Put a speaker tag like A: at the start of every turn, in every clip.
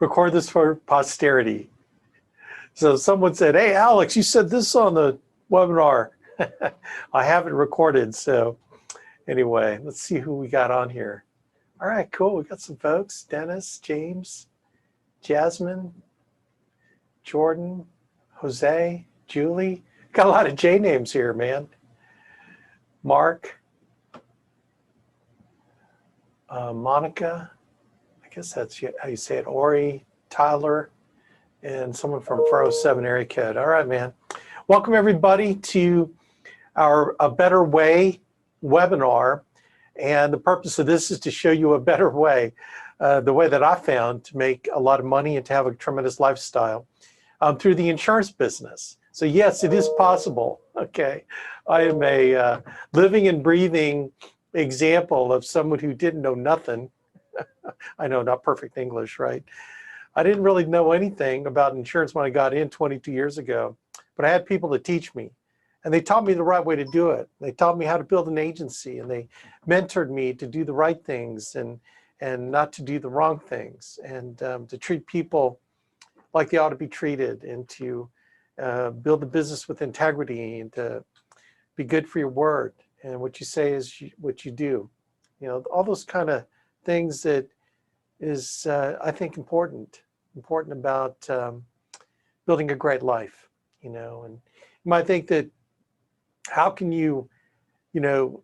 A: record this for posterity. So someone said, hey, Alex, you said this on the webinar. I have it recorded. So anyway, let's see who we got on here. All right, cool. We got some folks. Dennis, James, Jasmine, Jordan, Jose, Julie. Got a lot of J names here, man. Mark, Monica, I guess that's how you say it, Ori, Tyler, and someone from 407 area code. All right, man. Welcome everybody to our A Better Way webinar. And the purpose of this is to show you a better way, the way that I found to make a lot of money and to have a tremendous lifestyle through the insurance business. So yes, it is possible, okay? I am a living and breathing example of someone who didn't know nothing. I know, not perfect English, right? I didn't really know anything about insurance when I got in 22 years ago, but I had people to teach me. And they taught me the right way to do it. They taught me how to build an agency, and they mentored me to do the right things and not to do the wrong things, and to treat people like they ought to be treated, and to build the business with integrity, and to be good for your word. And what you say is what you do. You know, all those kind of things that is, I think, important about building a great life, you know. And you might think that, how can you, you know,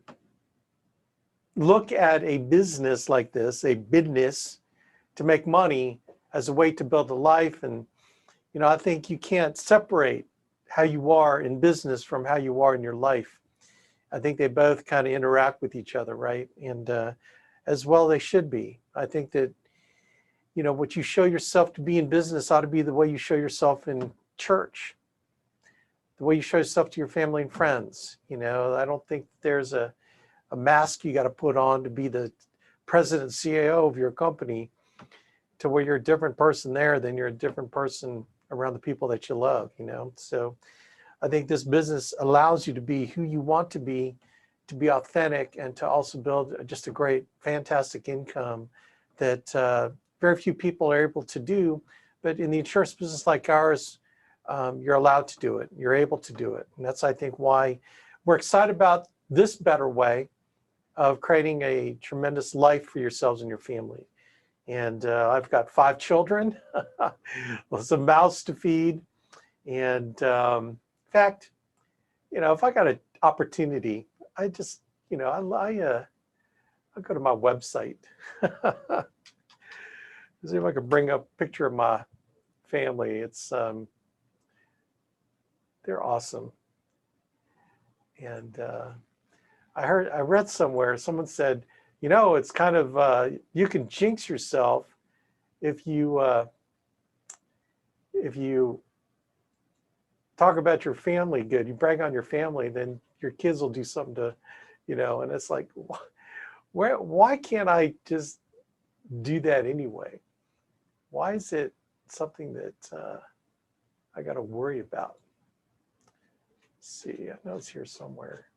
A: look at a business like this, a business, to make money as a way to build a life? And, you know, I think you can't separate how you are in business from how you are in your life. I think they both kind of interact with each other, right? And as well they should be. I think that, you know, what you show yourself to be in business ought to be the way you show yourself in church, the way you show yourself to your family and friends. You know, I don't think there's a mask you got to put on to be the president, CAO of your company, to where you're a different person there than you're a different person around the people that you love, you know. So I think this business allows you to be who you want to be authentic, and to also build just a great, fantastic income that very few people are able to do. But in the insurance business like ours, you're allowed to do it. You're able to do it. And that's, I think, why we're excited about this better way of creating a tremendous life for yourselves and your family. And I've got 5 children, some mouths to feed. And in fact, you know, if I got an opportunity, I just, you know, I'll go to my website. See if I can bring up a picture of my family. It's they're awesome. And I read somewhere, someone said, you know, it's kind of, you can jinx yourself if you talk about your family good, you brag on your family, then your kids will do something to, you know. And it's like, why can't I just do that anyway? Why is it something that I got to worry about? See, I know it's here somewhere.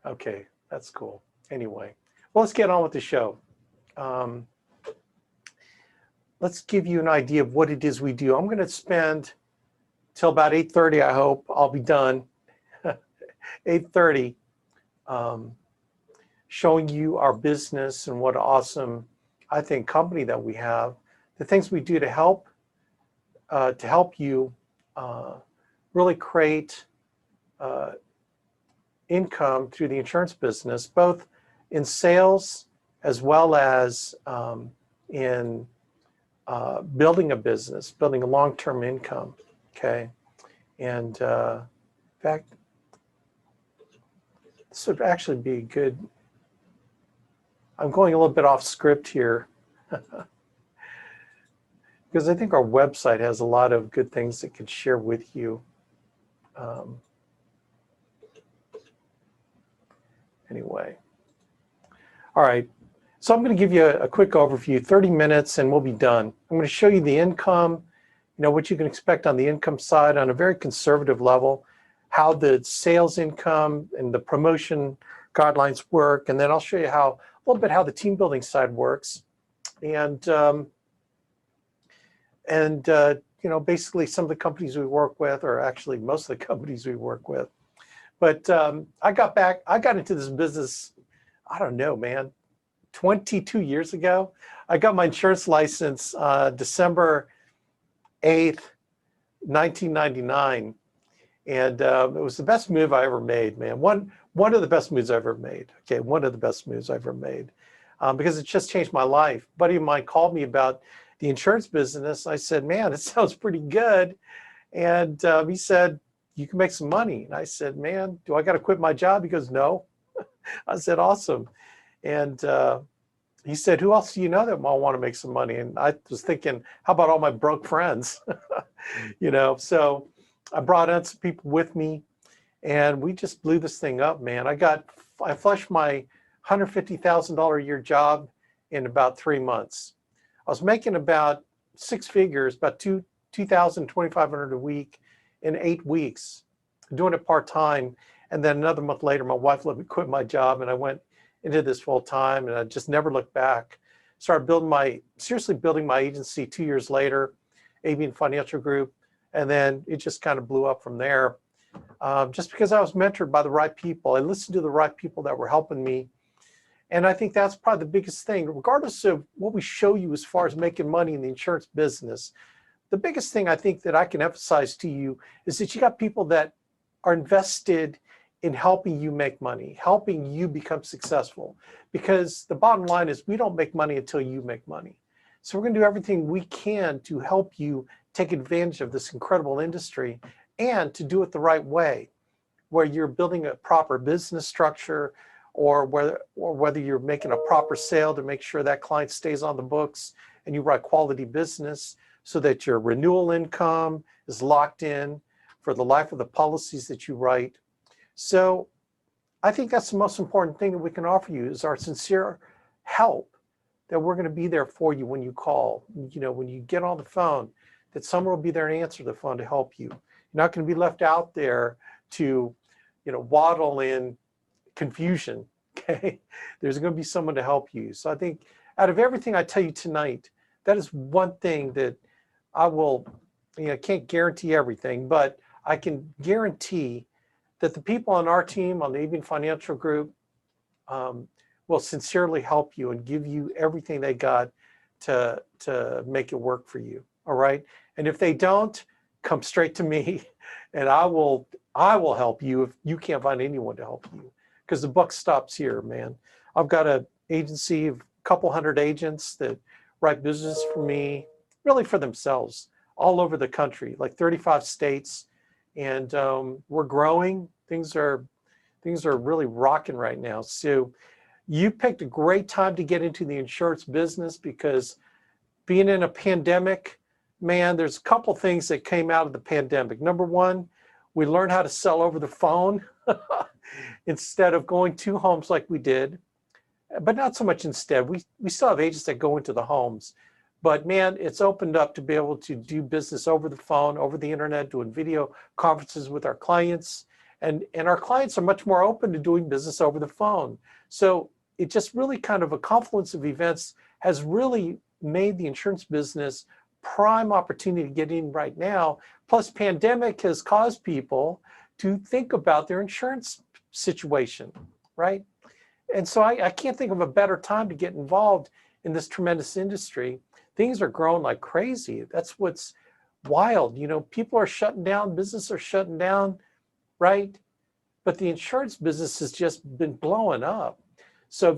A: Okay, that's cool. Anyway, well, let's get on with the show. Let's give you an idea of what it is we do. I'm going to spend till about 8:30. I hope I'll be done. 8:30. Showing you our business and what awesome, I think, company that we have, the things we do to help you really create income through the insurance business, both in sales as well as in building a business, building a long-term income, okay? And in fact, this would actually be good. I'm going a little bit off script here because I think our website has a lot of good things that could share with you. Anyway, all right. So I'm going to give you a quick overview, 30 minutes, and we'll be done. I'm going to show you the income, you know, what you can expect on the income side on a very conservative level, how the sales income and the promotion guidelines work, and then I'll show you a little bit how the team building side works, and basically some of the companies we work with, or actually most of the companies we work with. But I got into this business, I don't know, man, 22 years ago. I got my insurance license December 8th, 1999. And it was the best move I ever made, man. One of the best moves I ever made. Okay, one of the best moves I ever made, because it just changed my life. A buddy of mine called me about the insurance business. I said, man, it sounds pretty good. And he said, you can make some money. And I said, man, do I got to quit my job? He goes, no. I said, awesome. And he said, who else do you know that might want to make some money? And I was thinking, how about all my broke friends? So I brought in some people with me, and we just blew this thing up, man. I flushed my $150,000 a year job in about 3 months. I was making about 6 figures, about $2,500 a week in 8 weeks, doing it part-time. And then another month later, my wife let me quit my job, and I went into this full-time, and I just never looked back. Started seriously building my agency 2 years later, Abuyuan Financial Group, and then it just kind of blew up from there. Just because I was mentored by the right people. I listened to the right people that were helping me. And I think that's probably the biggest thing, regardless of what we show you as far as making money in the insurance business. The biggest thing I think that I can emphasize to you is that you got people that are invested in helping you make money, helping you become successful. Because the bottom line is we don't make money until you make money. So we're going to do everything we can to help you take advantage of this incredible industry, and to do it the right way, where you're building a proper business structure, or whether you're making a proper sale to make sure that client stays on the books and you write quality business so that your renewal income is locked in for the life of the policies that you write. So I think that's the most important thing that we can offer you, is our sincere help, that we're going to be there for you when you call, when you get on the phone, that someone will be there and answer the phone to help you. You're not going to be left out there to, waddle in confusion, okay? There's going to be someone to help you. So I think out of everything I tell you tonight, that is one thing that I can't guarantee everything, but I can guarantee that the people on our team, on the Abuyuan Financial Group, will sincerely help you and give you everything they got to make it work for you. All right. And if they don't, come straight to me, and I will help you if you can't find anyone to help you, because the buck stops here, man. I've got an agency of a couple hundred agents that write business for me, really for themselves, all over the country, like 35 states. And we're growing. Things are really rocking right now. So you picked a great time to get into the insurance business, because being in a pandemic, man, there's a couple things that came out of the pandemic. Number one, we learned how to sell over the phone instead of going to homes like we did, but not so much instead. We still have agents that go into the homes, but man, it's opened up to be able to do business over the phone, over the internet, doing video conferences with our clients. And our clients are much more open to doing business over the phone. So it just really kind of a confluence of events has really made the insurance business prime opportunity to get in right now. Plus, pandemic has caused people to think about their insurance situation, right? And so I can't think of a better time to get involved in this tremendous industry. Things are growing like crazy. That's what's wild. People are shutting down, businesses are shutting down, right? But the insurance business has just been blowing up. So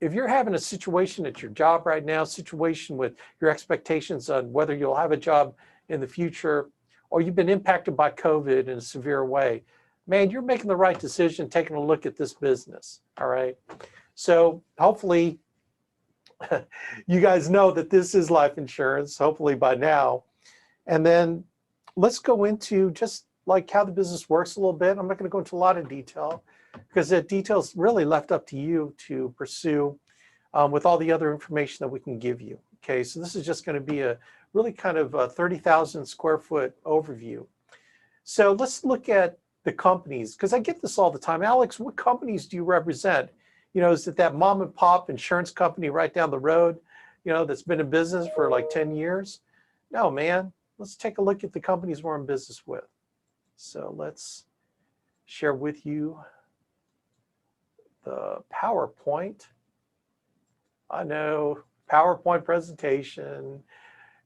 A: if you're having a situation at your job right now, situation with your expectations on whether you'll have a job in the future, or you've been impacted by COVID in a severe way, man, you're making the right decision taking a look at this business, all right? So hopefully you guys know that this is life insurance, hopefully by now. And then let's go into just like how the business works a little bit. I'm not going to go into a lot of detail, because that detail's really left up to you to pursue with all the other information that we can give you. Okay, so this is just going to be a really kind of a 30,000 square foot overview. So let's look at the companies, because I get this all the time. Alex, what companies do you represent? Is it that mom and pop insurance company right down the road, that's been in business for like 10 years? No, man. Let's take a look at the companies we're in business with. So let's share with you the PowerPoint. I know, PowerPoint presentation.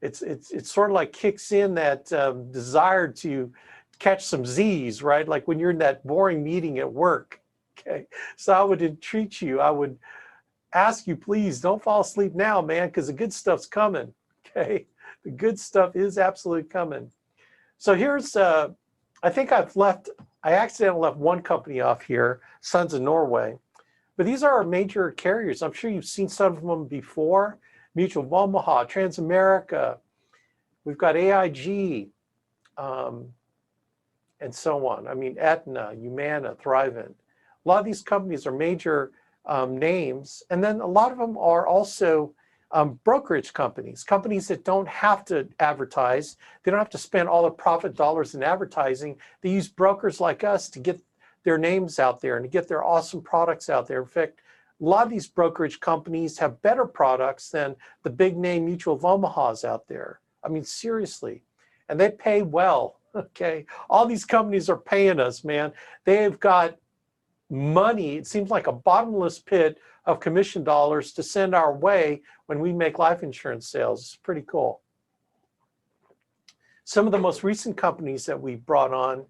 A: It's sort of like kicks in that desire to catch some Z's, right? Like when you're in that boring meeting at work. Okay, so I would entreat you. I would ask you, please don't fall asleep now, man, because the good stuff's coming. Okay, the good stuff is absolutely coming. So here's, I think I accidentally left one company off here, Sons of Norway. But these are our major carriers. I'm sure you've seen some of them before. Mutual of Omaha, Transamerica. We've got AIG, and so on. I mean, Aetna, Humana, Thrivent. A lot of these companies are major names. And then a lot of them are also brokerage companies, companies that don't have to advertise. They don't have to spend all the profit dollars in advertising. They use brokers like us to get their names out there and to get their awesome products out there. In fact, a lot of these brokerage companies have better products than the big name Mutual of Omaha's out there. I mean, seriously. And they pay well, okay? All these companies are paying us, man. They've got money, it seems like a bottomless pit of commission dollars to send our way when we make life insurance sales. It's pretty cool. Some of the most recent companies that we brought on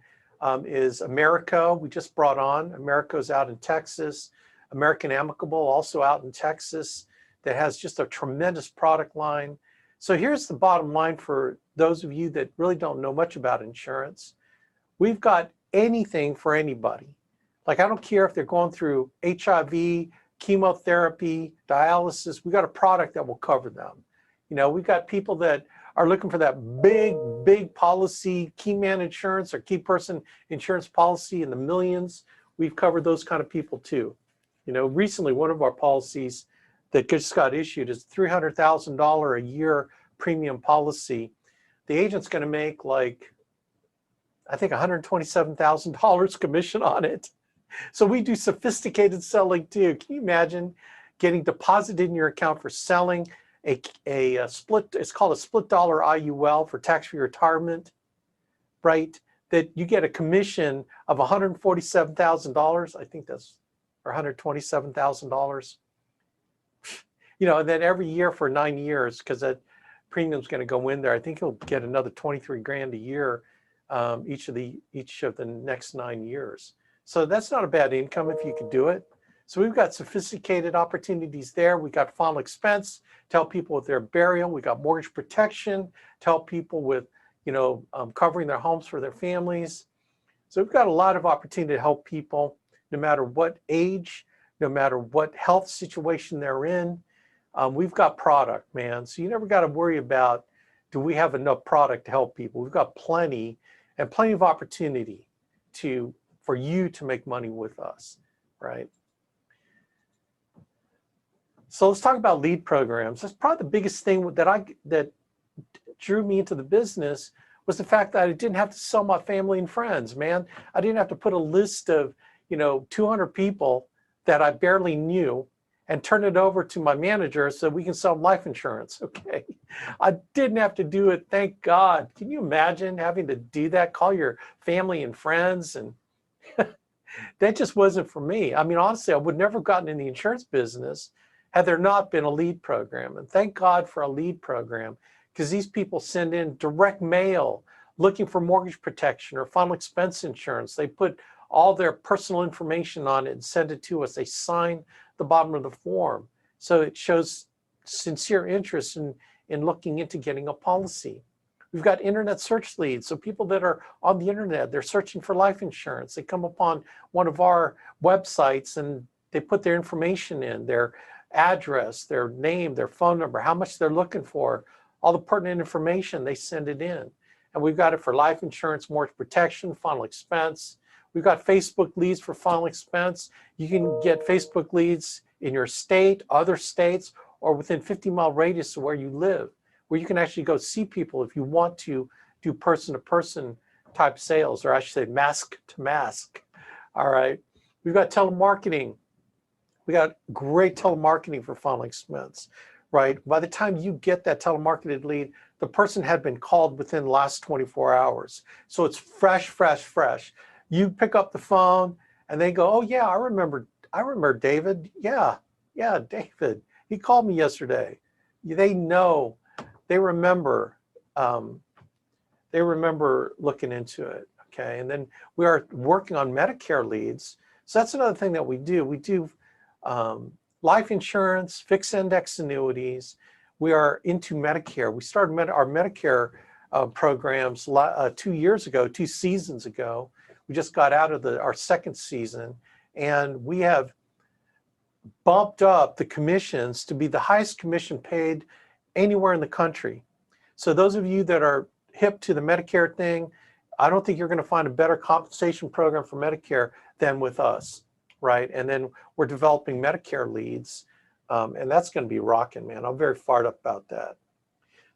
A: is Americo. We just brought on. Americo's out in Texas. American Amicable, also out in Texas, that has just a tremendous product line. So here's the bottom line for those of you that really don't know much about insurance. We've got anything for anybody. Like, I don't care if they're going through HIV, chemotherapy, dialysis, we got a product that will cover them. We've got people that are looking for that big policy, key man insurance or key person insurance policy in the millions. We've covered those kind of people too. Recently, one of our policies that just got issued is $300,000 a year premium policy. The agent's going to make like, I think $127,000 commission on it. So we do sophisticated selling too. Can you imagine getting deposited in your account for selling a split, it's called a split dollar IUL for tax-free retirement, right? That you get a commission of $147,000, I think that's, or $127,000. And then every year for 9 years, because that premium's going to go in there, I think he'll get another 23 grand a year each of the next 9 years. So that's not a bad income if you could do it. So we've got sophisticated opportunities there. We got final expense to help people with their burial. We got mortgage protection to help people with, covering their homes for their families. So we've got a lot of opportunity to help people, no matter what age, no matter what health situation they're in. We've got product, man. So you never got to worry about, do we have enough product to help people? We've got plenty and plenty of opportunity for you to make money with us, right? So let's talk about lead programs. That's probably the biggest thing that drew me into the business, was the fact that I didn't have to sell my family and friends, man. I didn't have to put a list of, 200 people that I barely knew and turn it over to my manager so we can sell life insurance, okay? I didn't have to do it, thank God. Can you imagine having to do that? Call your family and friends, and that just wasn't for me. I mean, honestly, I would never have gotten in the insurance business had there not been a lead program. And thank God for a lead program, because these people send in direct mail looking for mortgage protection or final expense insurance. They put all their personal information on it and send it to us. They sign the bottom of the form. So it shows sincere interest in looking into getting a policy. We've got internet search leads. So people that are on the internet, they're searching for life insurance. They come upon one of our websites and they put their information in, their address, their name, their phone number, how much they're looking for, all the pertinent information, they send it in. And we've got it for life insurance, mortgage protection, final expense. We've got Facebook leads for final expense. You can get Facebook leads in your state, other states, or within 50-mile radius of where you live, where you can actually go see people if you want to do person-to-person type sales, or I should say mask to mask. All right. We've got telemarketing. We got great telemarketing for funneling Smiths, right? By the time you get that telemarketed lead, the person had been called within the last 24 hours. So it's fresh, fresh, fresh. You pick up the phone and they go, oh yeah, I remember David. Yeah, David. He called me yesterday. They know, they remember looking into it, okay? And then we are working on Medicare leads. So that's another thing that we do. We do life insurance, fixed index annuities. We are into Medicare. We started our Medicare programs 2 years ago, 2 seasons ago. We just got out of our second season, and we have bumped up the commissions to be the highest commission paid anywhere in the country. So those of you that are hip to the Medicare thing, I don't think you're going to find a better compensation program for Medicare than with us, right? And then we're developing Medicare leads, and that's going to be rocking, man. I'm very fired up about that.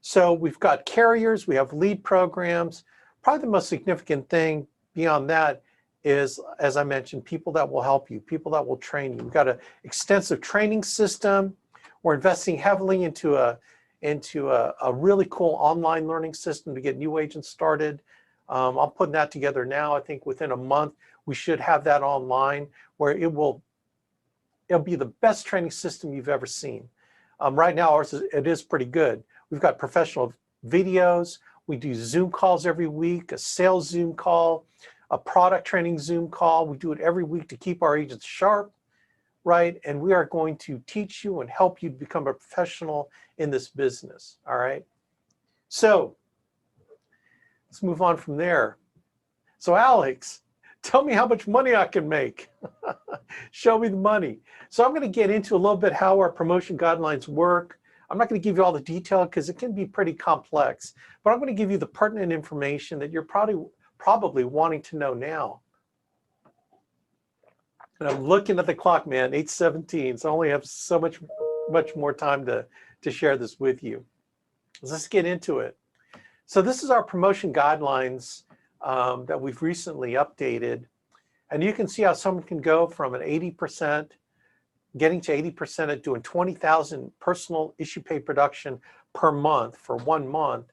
A: So we've got carriers, we have lead programs. Probably the most significant thing beyond that is, as I mentioned, people that will help you, people that will train you. We've got an extensive training system. We're investing heavily into a really cool online learning system to get new agents started. I'm putting that together now. I think within a month, we should have that online, where it'll be the best training system you've ever seen. Right now, ours it is pretty good. We've got professional videos. We do Zoom calls every week, a sales Zoom call, a product training Zoom call. We do it every week to keep our agents sharp, right? And we are going to teach you and help you become a professional in this business, all right? So let's move on from there. So Alex, tell me how much money I can make. Show me the money. So I'm going to get into a little bit how our promotion guidelines work. I'm not going to give you all the detail because it can be pretty complex, but I'm going to give you the pertinent information that you're probably wanting to know now. And I'm looking at the clock, man, 8:17, so I only have so much more time to share this with you. Let's get into it. So this is our promotion guidelines that we've recently updated. And you can see how someone can go from an 80%, getting to 80% at doing 20,000 personal issue pay production per month for 1 month,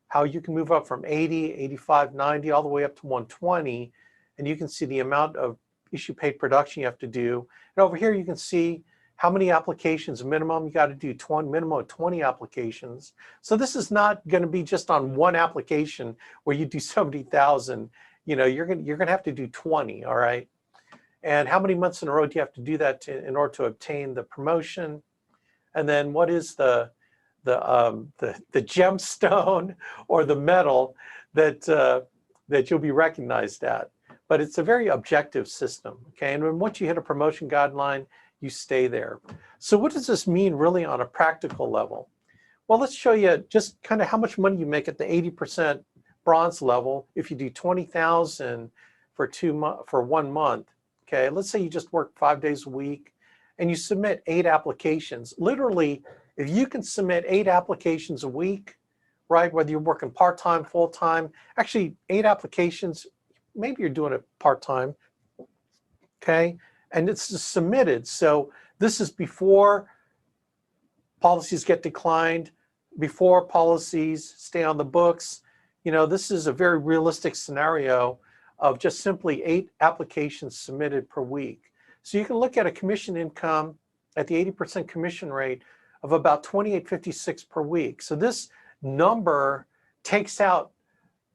A: how you can move up from 80, 85, 90, all the way up to 120. And you can see the amount of issue paid production you have to do. And over here, you can see how many applications minimum. You got to do minimum of 20 applications. So this is not going to be just on one application where you do 70,000. You know, you're going to have to do 20, all right? And how many months in a row do you have to do that in order to obtain the promotion? And then what is the gemstone or the medal that you'll be recognized at? But it's a very objective system, okay? And when once you hit a promotion guideline, you stay there. So what does this mean really on a practical level? Well, let's show you just kind of how much money you make at the 80% bronze level if you do 20,000 for 1 month. Okay, let's say you just work 5 days a week and you submit 8 applications. Literally, if you can submit 8 applications a week, right, whether you're working part-time, full-time, actually 8 applications, maybe you're doing it part-time, okay, and it's just submitted. So this is before policies get declined, before policies stay on the books. You know, this is a very realistic scenario of just simply 8 applications submitted per week. So you can look at a commission income at the 80% commission rate of about $28.56 per week. So this number takes out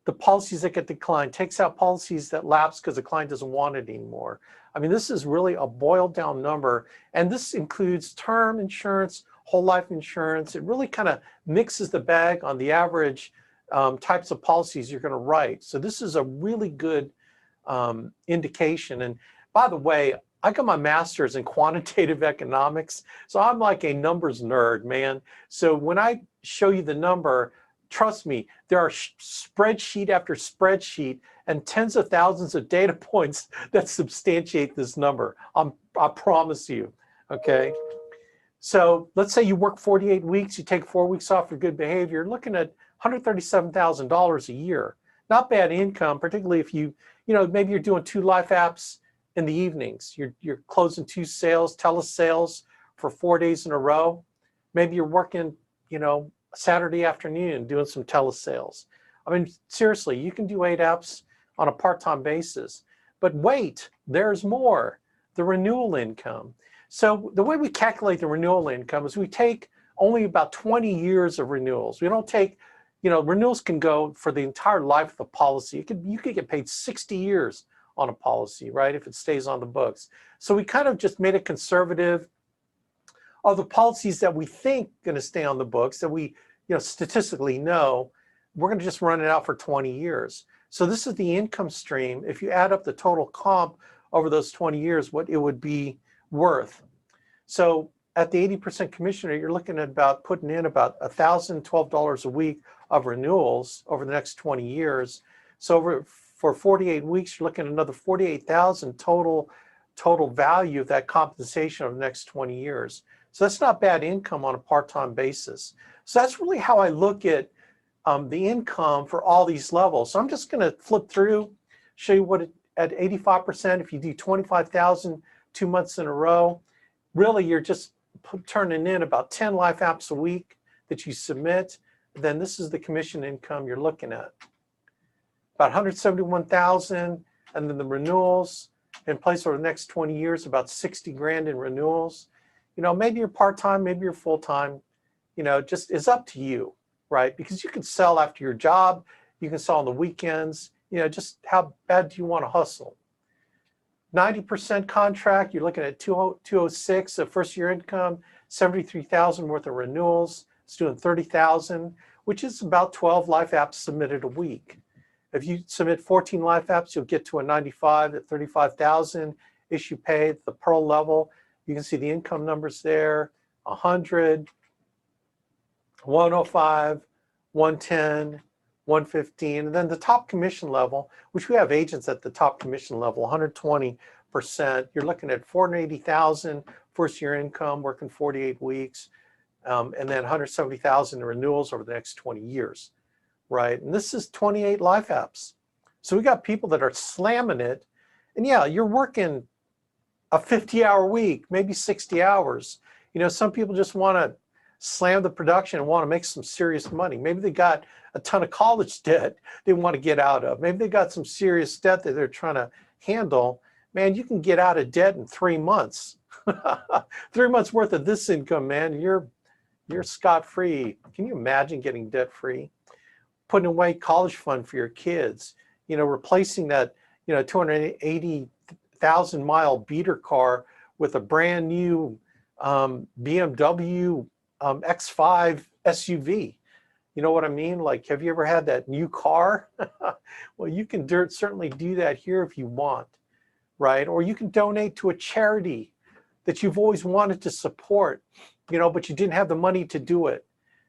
A: the policies that get declined, takes out policies that lapse because the client doesn't want it anymore. I mean, this is really a boiled down number, and this includes term insurance, whole life insurance. It really kind of mixes the bag on the average types of policies you're going to write. So this is a really good indication. And by the way, I got my master's in quantitative economics, so I'm like a numbers nerd, man. So when I show you the number, trust me, there are spreadsheet after spreadsheet and tens of thousands of data points that substantiate this number. I promise you, okay? So let's say you work 48 weeks, you take 4 weeks off for good behavior, you're looking at $137,000 a year. Not bad income, particularly if maybe you're doing 2 life apps in the evenings. You're closing 2 sales, telesales for 4 days in a row. Maybe you're working, Saturday afternoon doing some telesales. I mean, seriously, you can do 8 apps on a part-time basis. But wait, there's more. The renewal income. So the way we calculate the renewal income is we take only about 20 years of renewals. We don't take, renewals can go for the entire life of the policy. You could get paid 60 years on a policy, right, if it stays on the books. So we kind of just made it conservative. Of the policies that we think going to stay on the books, that we statistically know, we're going to just run it out for 20 years. So this is the income stream. If you add up the total comp over those 20 years, what it would be worth. So at the 80% commission rate, you're looking at putting in about $1,012 a week of renewals over the next 20 years. So for 48 weeks, you're looking at another $48,000 total value of that compensation over the next 20 years. So that's not bad income on a part-time basis. So that's really how I look at the income for all these levels. So I'm just going to flip through, show you what at 85%, if you do 25,000 2 months in a row, really you're just turning in about 10 life apps a week that you submit. Then this is the commission income you're looking at. About 171,000, and then the renewals in place over the next 20 years, about 60 grand in renewals. Maybe you're part-time, maybe you're full-time, just it's up to you, right? Because you can sell after your job, you can sell on the weekends, just how bad do you want to hustle? 90% contract, you're looking at 206 of first year income, 73,000 worth of renewals. It's doing 30,000, which is about 12 life apps submitted a week. If you submit 14 life apps, you'll get to a 95 at 35,000 issue pay at the Pearl level. You can see the income numbers there: 100, 105, 110, 115, and then the top commission level, which we have agents at the top commission level, 120%. You're looking at 480,000 first year income, working 48 weeks, and then 170,000 in renewals over the next 20 years, right? And this is 28 life apps. So we got people that are slamming it, and yeah, you're working a 50-hour week, maybe 60 hours. Some people just want to slam the production and want to make some serious money. Maybe they got a ton of college debt they want to get out of. Maybe they got some serious debt that they're trying to handle. Man, you can get out of debt in 3 months. 3 months worth of this income, man, you're scot-free. Can you imagine getting debt-free? Putting away college fund for your kids, replacing that 280,000-mile beater car with a brand new BMW X5 SUV. You know what I mean? Like, have you ever had that new car? Well, you can certainly do that here if you want, right? Or you can donate to a charity that you've always wanted to support, but you didn't have the money to do it.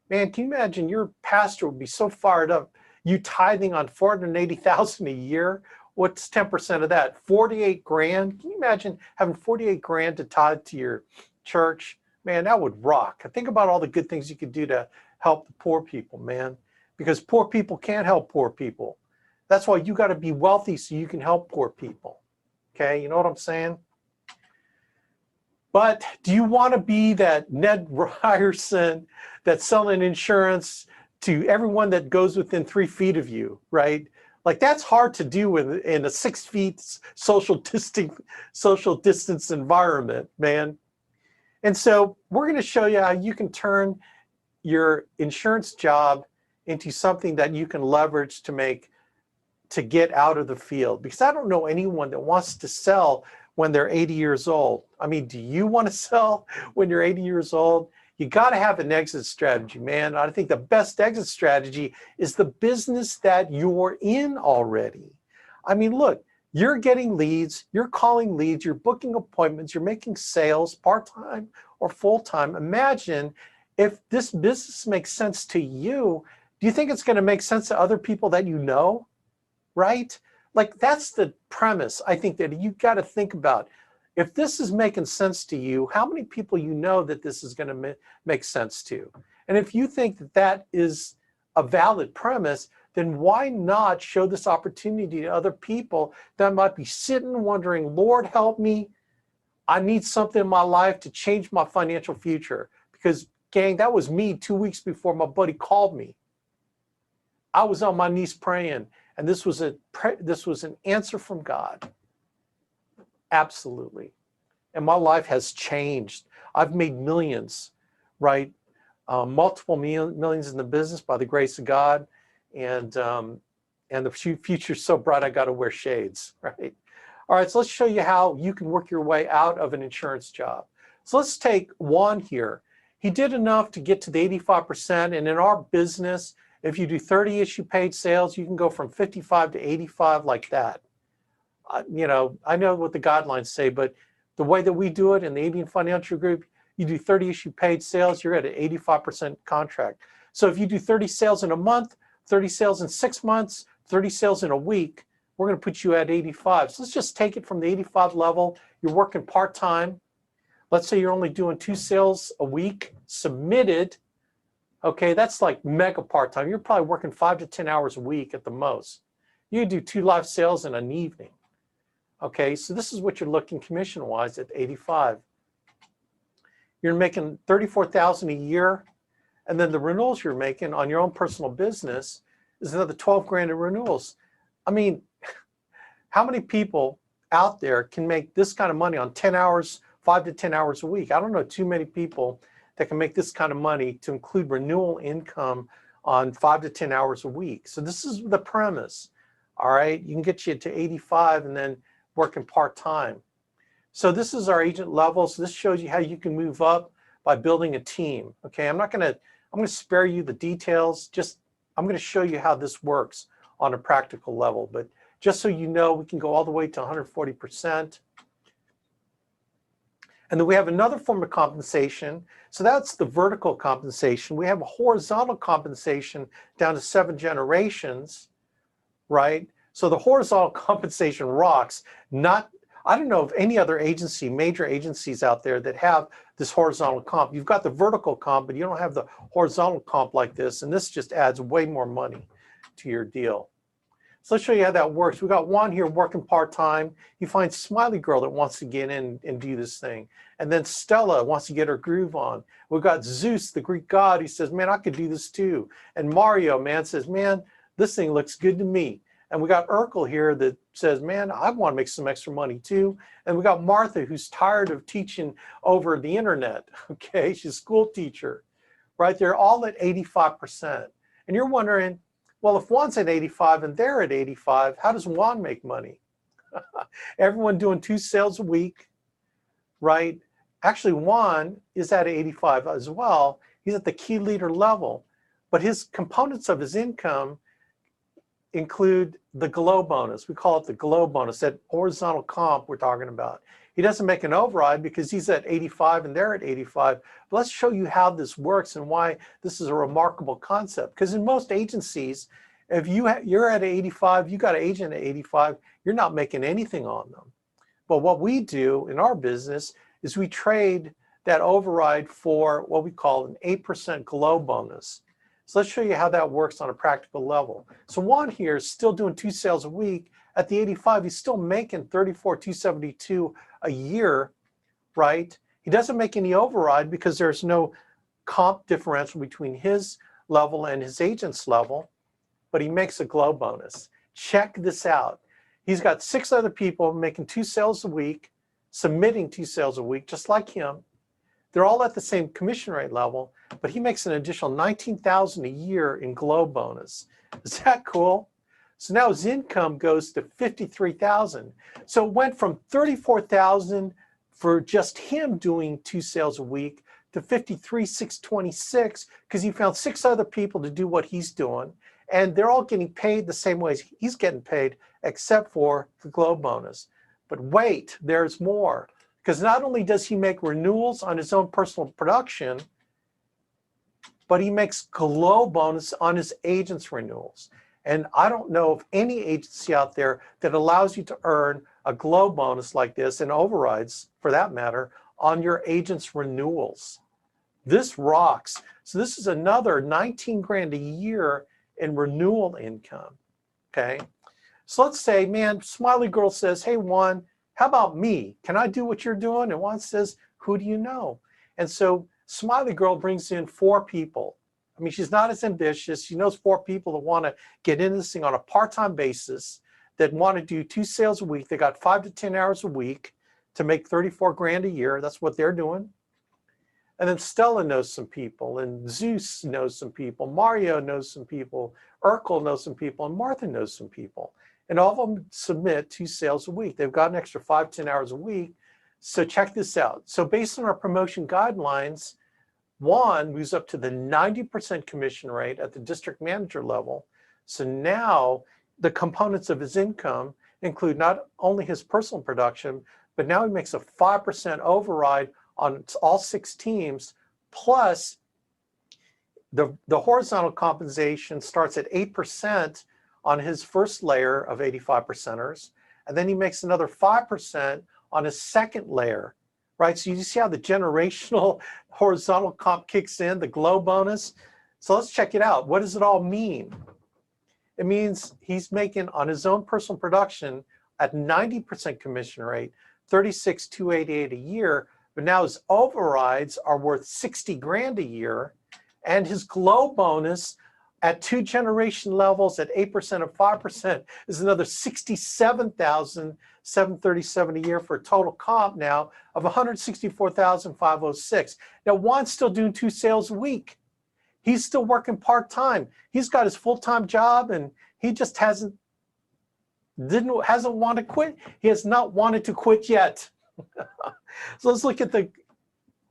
A: Man, can you imagine your pastor would be so fired up, you tithing on 480,000 a year? What's 10% of that? 48 grand? Can you imagine having 48 grand to tithe to your church? Man, that would rock. Think about all the good things you could do to help the poor people, man. Because poor people can't help poor people. That's why you got to be wealthy so you can help poor people. Okay, you know what I'm saying? But do you want to be that Ned Ryerson that's selling insurance to everyone that goes within 3 feet of you, right? Like, that's hard to do in a 6 feet social distance environment, man. And so we're going to show you how you can turn your insurance job into something that you can leverage to get out of the field. Because I don't know anyone that wants to sell when they're 80 years old. I mean, do you want to sell when you're 80 years old? You got to have an exit strategy, man. I think the best exit strategy is the business that you're in already. I mean, look, you're getting leads, you're calling leads, you're booking appointments, you're making sales part-time or full-time. Imagine if this business makes sense to you, do you think it's going to make sense to other people that you know, right? Like, that's the premise, I think, that you got to think about. If this is making sense to you, how many people you know that this is going to make sense to? And if you think that that is a valid premise, then why not show this opportunity to other people that might be sitting wondering, Lord, help me. I need something in my life to change my financial future. Because, gang, that was me 2 weeks before my buddy called me. I was on my knees praying, and this was an answer from God. Absolutely. And my life has changed. I've made millions, right? Multiple millions in the business by the grace of God. And the future's so bright I got to wear shades, right? All right, so let's show you how you can work your way out of an insurance job. So let's take Juan here. He did enough to get to the 85%, and in our business, if you do 30 issue paid sales, you can go from 55 to 85 like that. You know, I know what the guidelines say, but the way that we do it in the Abuyuan Financial Group, you do 30 issue paid sales, you're at an 85% contract. So if you do 30 sales in a month, 30 sales in 6 months, 30 sales in a week, we're going to put you at 85. So let's just take it from the 85 level. You're working part-time. Let's say you're only doing 2 sales a week submitted. Okay, that's like mega part-time. You're probably working 5 to 10 hours a week at the most. You do 2 live sales in an evening. Okay, so this is what you're looking commission-wise at 85. You're making $34,000 a year, and then the renewals you're making on your own personal business is another 12 grand in renewals. I mean, how many people out there can make this kind of money on 10 hours, 5 to 10 hours a week? I don't know too many people that can make this kind of money to include renewal income on 5 to 10 hours a week. So this is the premise. All right, you can get you to 85 and then working part-time. So this is our agent level. So this shows you how you can move up by building a team. Okay, I'm going to spare you the details. I'm going to show you how this works on a practical level. But just so you know, we can go all the way to 140%. And then we have another form of compensation. So that's the vertical compensation. We have a horizontal compensation down to 7 generations, right? So the horizontal compensation rocks. I don't know of any other agency, major agencies out there that have this horizontal comp. You've got the vertical comp, but you don't have the horizontal comp like this. And this just adds way more money to your deal. So let's show you how that works. We got Juan here working part-time. You find Smiley Girl that wants to get in and do this thing. And then Stella wants to get her groove on. We've got Zeus, the Greek god. He says, man, I could do this too. And Mario, man, says, man, this thing looks good to me. And we got Urkel here that says, man, I want to make some extra money too. And we got Martha, who's tired of teaching over the internet. Okay, she's a school teacher, right? They're all at 85%. And you're wondering, well, if Juan's at 85 and they're at 85, how does Juan make money? Everyone doing 2 sales a week, right? Actually, Juan is at 85 as well. He's at the key leader level, but his components of his income include the glow bonus. We call it the glow bonus, that horizontal comp we're talking about. He doesn't make an override because he's at 85 and they're at 85. But let's show you how this works and why this is a remarkable concept. Because in most agencies, if you're at 85, you got an agent at 85, you're not making anything on them. But what we do in our business is we trade that override for what we call an 8% glow bonus. So let's show you how that works on a practical level. So Juan here is still doing 2 sales a week. At the 85, he's still making $34,272 a year, right? He doesn't make any override because there's no comp differential between his level and his agent's level, but he makes a glow bonus. Check this out. He's got 6 other people making 2 sales a week, submitting 2 sales a week, just like him. They're all at the same commission rate level, but he makes an additional $19,000 a year in glow bonus. Is that cool? So now his income goes to $53,000. So it went from $34,000 for just him doing 2 sales a week to $53,626 because he found 6 other people to do what he's doing, and they're all getting paid the same way he's getting paid, except for the glow bonus. But wait, there's more. Because not only does he make renewals on his own personal production, but he makes glow bonus on his agent's renewals. And I don't know of any agency out there that allows you to earn a glow bonus like this, and overrides for that matter, on your agent's renewals. This rocks. So this is another 19 grand a year in renewal income, okay? So let's say, man, Smiley Girl says, hey, Juan, how about me? Can I do what you're doing? And Juan says, who do you know? And so Smiley Girl brings in 4 people. I mean, she's not as ambitious. She knows 4 people that want to get into this thing on a part-time basis, that want to do 2 sales a week. They got 5 to 10 hours a week to make 34 grand a year. That's what they're doing. And then Stella knows some people, and Zeus knows some people, Mario knows some people, Urkel knows some people, and Martha knows some people. And all of them submit 2 sales a week. They've got an extra 5, 10 hours a week. So check this out. So based on our promotion guidelines, Juan moves up to the 90% commission rate at the district manager level. So now the components of his income include not only his personal production, but now he makes a 5% override on all 6 teams, plus the horizontal compensation starts at 8% on his first layer of 85 percenters, and then he makes another 5% on his second layer, right? So you see how the generational horizontal comp kicks in, the glow bonus? So let's check it out. What does it all mean? It means he's making on his own personal production at 90% commission rate, $36,288 a year, but now his overrides are worth 60 grand a year, and his glow bonus at 2 generation levels at 8% and 5% is another $67,737 a year for a total comp now of $164,506. Now Juan's still doing 2 sales a week. He's still working part-time. He's got his full-time job, and he just hasn't wanted to quit. He has not wanted to quit yet. So let's look at the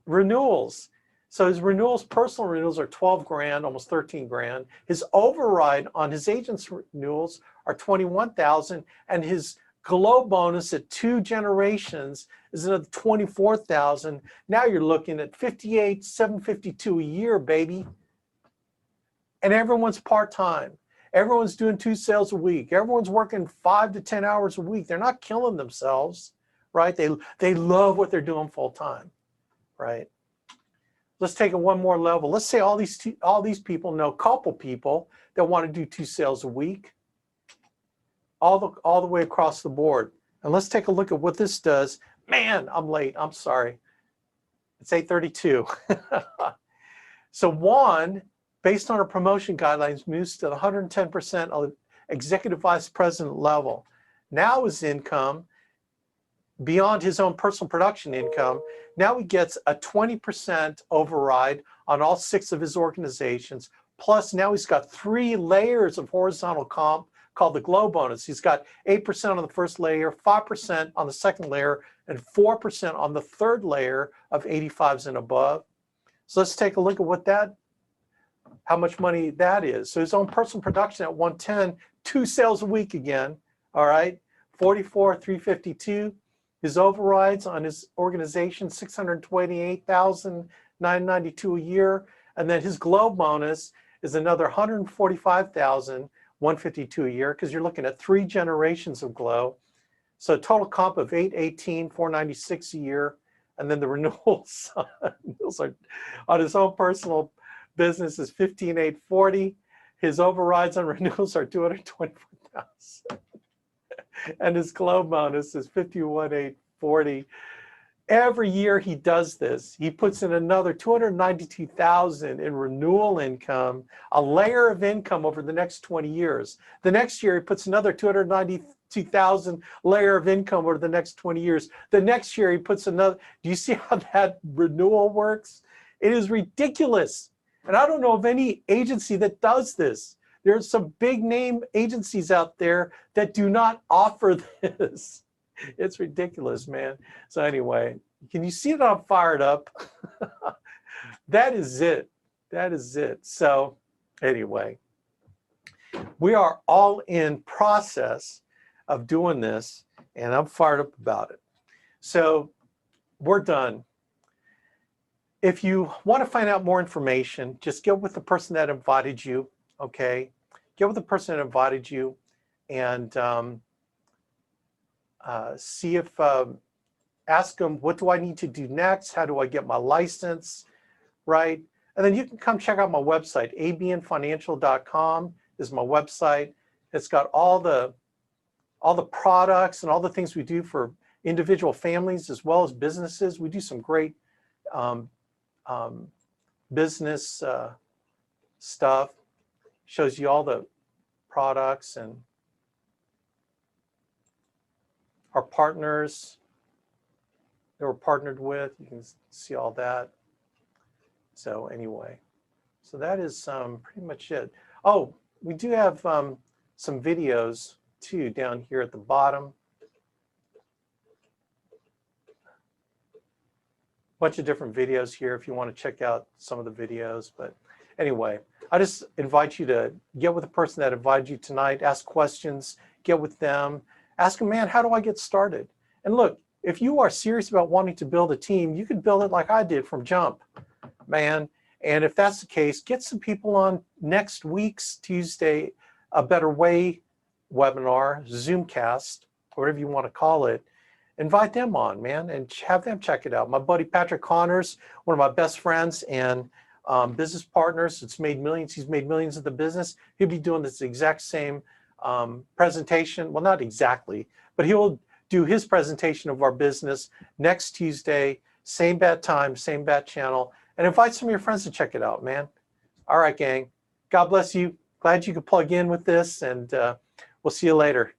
A: renewals. So his renewals, personal renewals, are 12 grand, almost 13 grand. His override on his agent's renewals are 21,000, and his glow bonus at 2 generations is another 24,000. Now you're looking at 58,752 a year, baby. And everyone's part-time. Everyone's doing 2 sales a week. Everyone's working 5 to 10 hours a week. They're not killing themselves, right? They love what they're doing full-time, right? Let's take it one more level. Let's say all these people know a couple people that want to do 2 sales a week, all the way across the board. And let's take a look at what this does. Man, I'm late. I'm sorry. It's 8:32. So Juan, based on our promotion guidelines, moves to the 110% of executive vice president level. Now his income, beyond his own personal production income, now he gets a 20% override on all 6 of his organizations. Plus now he's got 3 layers of horizontal comp called the glow bonus. He's got 8% on the first layer, 5% on the second layer, and 4% on the third layer of 85s and above. So let's take a look at how much money that is. So his own personal production at 110, 2 sales a week again, all right, 44,352. His overrides on his organization, 628,992 a year, and then his glow bonus is another 145,152 a year, because you're looking at 3 generations of glow. So total comp of 818,496 a year, and then the renewals are on his own personal business is 15,840. His overrides on renewals are 224,000. And his glow bonus is 51,840. Every year he does this, he puts in another 292,000 in renewal income, a layer of income over the next 20 years. The next year he puts another 292,000 layer of income over the next 20 years. The next year he puts another. Do you see how that renewal works? It is ridiculous. And I don't know of any agency that does this. There's some big name agencies out there that do not offer this. It's ridiculous, man. So anyway, can you see that I'm fired up? That is it. That is it. So anyway, we are all in process of doing this, and I'm fired up about it. So we're done. If you want to find out more information, just get with the person that invited you, okay? Get with the person that invited you and see if, ask them, what do I need to do next? How do I get my license, right? And then you can come check out my website, abnfinancial.com is my website. It's got all the products and all the things we do for individual families as well as businesses. We do some great business stuff. Shows you all the products and our partners that we're partnered with. You can see all that. So anyway, so that is pretty much it. Oh, we do have some videos too down here at the bottom. Bunch of different videos here if you want to check out some of the videos. But anyway, I just invite you to get with the person that invited you tonight, ask questions, get with them, ask them, man, how do I get started? And look, if you are serious about wanting to build a team, you could build it like I did from jump, man. And if that's the case, get some people on next week's Tuesday, A Better Way webinar, Zoomcast, whatever you want to call it. Invite them on, man, and have them check it out. My buddy Patrick Connors, one of my best friends and business partners, it's made millions. He's made millions of the business. He'll be doing this exact same presentation. Well, not exactly, but he'll do his presentation of our business next Tuesday, same bat time, same bat channel, and invite some of your friends to check it out, man. All right, gang. God bless you. Glad you could plug in with this, and we'll see you later.